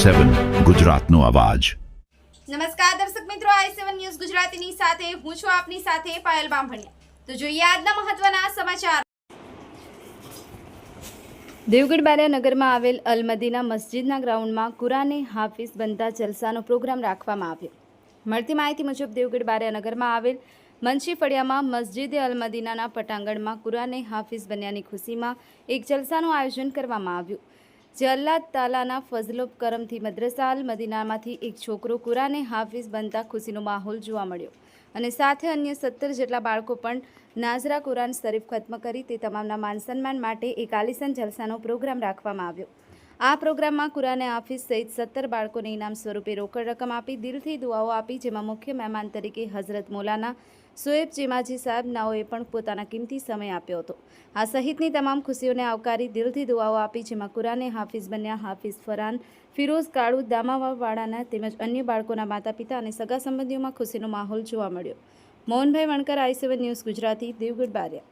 i7 ગુજરાતનો અવાજ। નમસ્કાર દર્શક મિત્રો, i7 ન્યૂઝ ગુજરાતીની સાથે હું છું આપની સાથે પાયલ બામભણિયા। તો જોઈએ આજના મહત્વના સમાચાર। દેવગઢ બારિયા નગરમાં આવેલ અલ મદીના મસ્જિદના ગ્રાઉન્ડમાં કુરાને હાફિઝ બનતા જલસાનો પ્રોગ્રામ રાખવામાં આવ્યો। મળતી માહિતી મુજબ દેવગઢ બારિયા નગરમાં આવેલ મંચી ફળિયામાં મસ્જિદે અલ મદીનાના પટાંગણમાં કુરાને હાફિઝ બન્યાની ખુશીમાં એક જલસાનું આયોજન કરવામાં આવ્યું, જે અલ્લાહ તાલાના ફઝલો કરમથી મદ્રસા અલ મદીનામાંથી એક છોકરો કુરાને હાફિઝ બનતા ખુશીનો માહોલ જોવા મળ્યો અને સાથે અન્ય 17 જેટલા બાળકો પણ નાઝરા કુરાન શરીફ ખત્મ કરી તે તમામના માન સન્માન માટે એક આલિશાન જલસાનો પ્રોગ્રામ રાખવામાં આવ્યો। આ પ્રોગ્રામમાં કુરાને હાફિઝ સહિત 17 બાળકોને ઇનામ સ્વરૂપે રોકડ રકમ આપી દિલથી દુઆઓ આપી, જેમાં મુખ્ય મહેમાન તરીકે હઝરત મૌલાના સોએબ ચીમાજી સાહેબ નાઓએ પણ પોતાના કિંમતી સમય આપ્યો હતો। આ સહિતની તમામ ખુશીઓને આવકારી દિલથી દુઆઓ આપી, જેમાં કુરાને હાફિઝ બન્યા હાફિઝ ફરહાન ફિરોઝ કાળુ દામાવાવાળાના તેમજ અન્ય બાળકોના માતા પિતા અને સગા સંબંધીઓમાં ખુશીનો માહોલ જોવા મળ્યો। Mohanbhai Vankar, i7 news Gujarati, Devgadh Bariya.